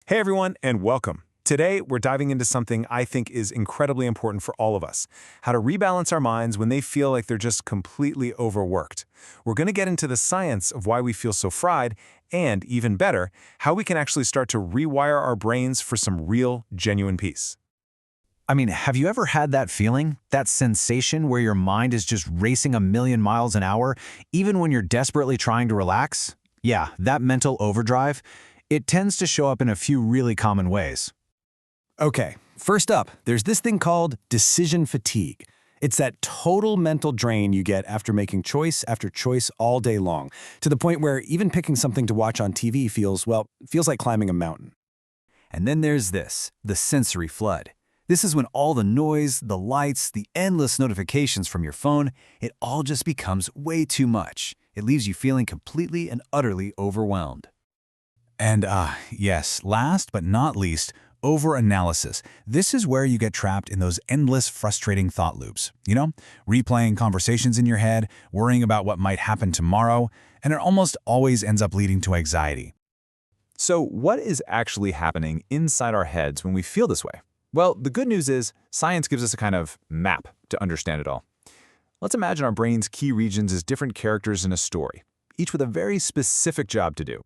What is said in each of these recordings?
Hey everyone, and welcome. Today, we're diving into something I think is incredibly important for all of us, how to rebalance our minds when they feel like they're just completely overworked. We're going to get into the science of why we feel so fried, and even better, how we can actually start to rewire our brains for some real, genuine peace. Have you ever had that feeling, that sensation where your mind is just racing a million miles an hour, even when you're desperately trying to relax? Yeah, that mental overdrive. It tends to show up in a few really common ways. Okay, first up, there's this thing called decision fatigue. It's that total mental drain you get after making choice after choice all day long, to the point where even picking something to watch on TV feels like climbing a mountain. And then there's this, the sensory flood. This is when all the noise, the lights, the endless notifications from your phone, it all just becomes way too much. It leaves you feeling completely and utterly overwhelmed. And yes, last but not least, overanalysis. This is where you get trapped in those endless, frustrating thought loops. Replaying conversations in your head, worrying about what might happen tomorrow, and it almost always ends up leading to anxiety. So, what is actually happening inside our heads when we feel this way? Well, the good news is science gives us a kind of map to understand it all. Let's imagine our brain's key regions as different characters in a story, each with a very specific job to do.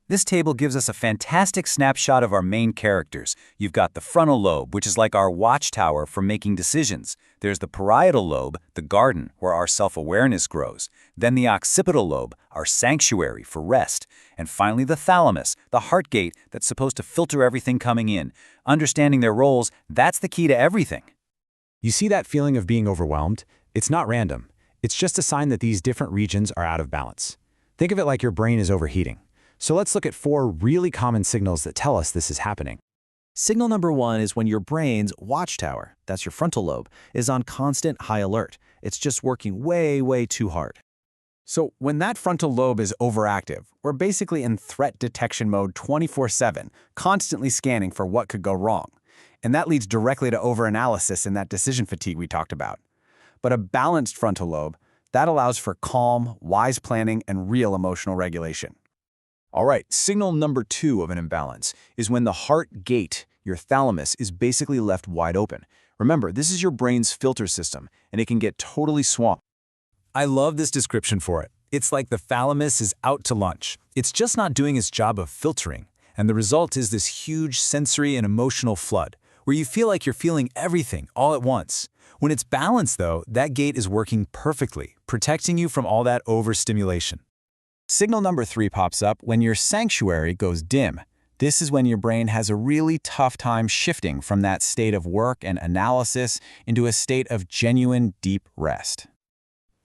This table gives us a fantastic snapshot of our main characters. You've got the frontal lobe, which is like our watchtower for making decisions. There's the parietal lobe, the garden, where our self-awareness grows. Then the occipital lobe, our sanctuary for rest. And finally the thalamus, the heart gate that's supposed to filter everything coming in. Understanding their roles, that's the key to everything. You see that feeling of being overwhelmed? It's not random. It's just a sign that these different regions are out of balance. Think of it like your brain is overheating. So let's look at 4 really common signals that tell us this is happening. Signal number 1 is when your brain's watchtower, that's your frontal lobe, is on constant high alert. It's just working way too hard. So when that frontal lobe is overactive, we're basically in threat detection mode 24/7, constantly scanning for what could go wrong. And that leads directly to overanalysis and that decision fatigue we talked about. But a balanced frontal lobe, that allows for calm, wise planning, and real emotional regulation. All right, signal number 2 of an imbalance is when the heart gate, your thalamus, is basically left wide open. Remember, this is your brain's filter system, and it can get totally swamped. I love this description for it. It's like the thalamus is out to lunch. It's just not doing its job of filtering, and the result is this huge sensory and emotional flood, where you feel like you're feeling everything all at once. When it's balanced, though, that gate is working perfectly, protecting you from all that overstimulation. Signal number 3 pops up when your sanctuary goes dim. This is when your brain has a really tough time shifting from that state of work and analysis into a state of genuine deep rest.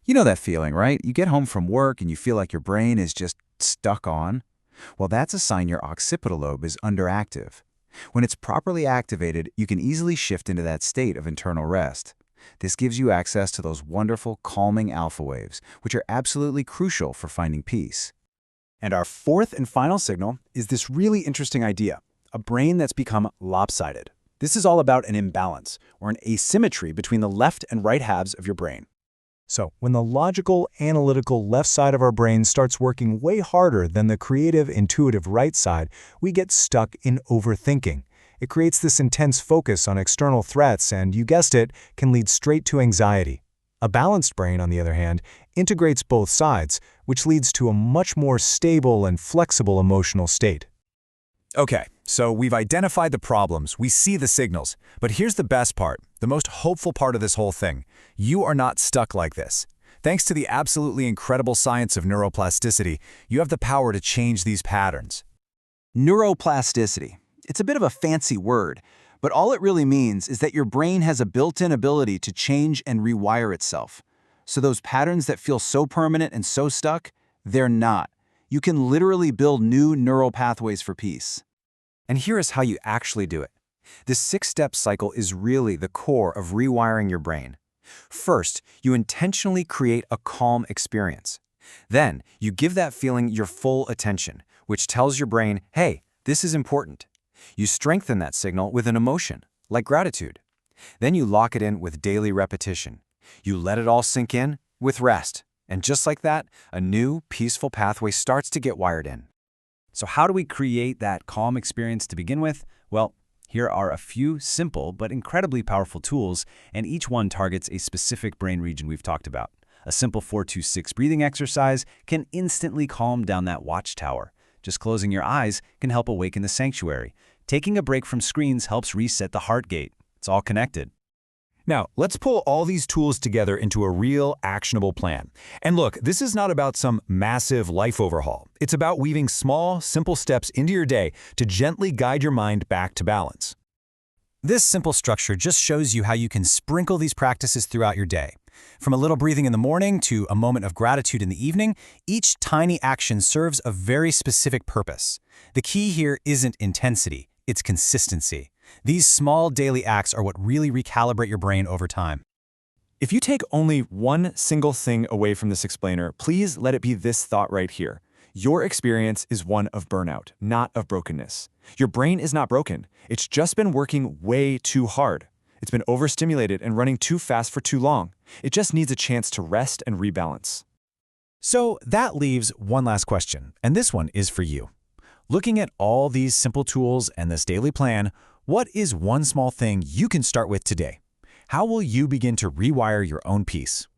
You know that feeling, right? You get home from work and you feel like your brain is just stuck on. Well, that's a sign your occipital lobe is underactive. When it's properly activated, you can easily shift into that state of internal rest. This gives you access to those wonderful, calming alpha waves, which are absolutely crucial for finding peace. And our 4th and final signal is this really interesting idea, a brain that's become lopsided. This is all about an imbalance, or an asymmetry between the left and right halves of your brain. So, when the logical, analytical left side of our brain starts working way harder than the creative, intuitive right side, we get stuck in overthinking. It creates this intense focus on external threats and, you guessed it, can lead straight to anxiety. A balanced brain, on the other hand, integrates both sides, which leads to a much more stable and flexible emotional state. Okay, so we've identified the problems, we see the signals, but here's the best part, the most hopeful part of this whole thing. You are not stuck like this. Thanks to the absolutely incredible science of neuroplasticity, you have the power to change these patterns. Neuroplasticity. It's a bit of a fancy word, but all it really means is that your brain has a built-in ability to change and rewire itself. So those patterns that feel so permanent and so stuck, they're not. You can literally build new neural pathways for peace. And here is how you actually do it. This 6-step cycle is really the core of rewiring your brain. First, you intentionally create a calm experience. Then, you give that feeling your full attention, which tells your brain, hey, this is important. You strengthen that signal with an emotion, like gratitude. Then you lock it in with daily repetition. You let it all sink in with rest. And just like that, a new, peaceful pathway starts to get wired in. So how do we create that calm experience to begin with? Well, here are a few simple but incredibly powerful tools, and each one targets a specific brain region we've talked about. A simple 4-2-6 breathing exercise can instantly calm down that watchtower. Just closing your eyes can help awaken the sanctuary. Taking a break from screens helps reset the heart gate. It's all connected. Now, let's pull all these tools together into a real, actionable plan. And look, this is not about some massive life overhaul. It's about weaving small, simple steps into your day to gently guide your mind back to balance. This simple structure just shows you how you can sprinkle these practices throughout your day. From a little breathing in the morning to a moment of gratitude in the evening, each tiny action serves a very specific purpose. The key here isn't intensity, it's consistency. These small daily acts are what really recalibrate your brain over time. If you take only one single thing away from this explainer, please let it be this thought right here. Your experience is one of burnout, not of brokenness. Your brain is not broken. It's just been working way too hard. It's been overstimulated and running too fast for too long. It just needs a chance to rest and rebalance. So that leaves one last question, and this one is for you. Looking at all these simple tools and this daily plan, what is one small thing you can start with today? How will you begin to rewire your own peace?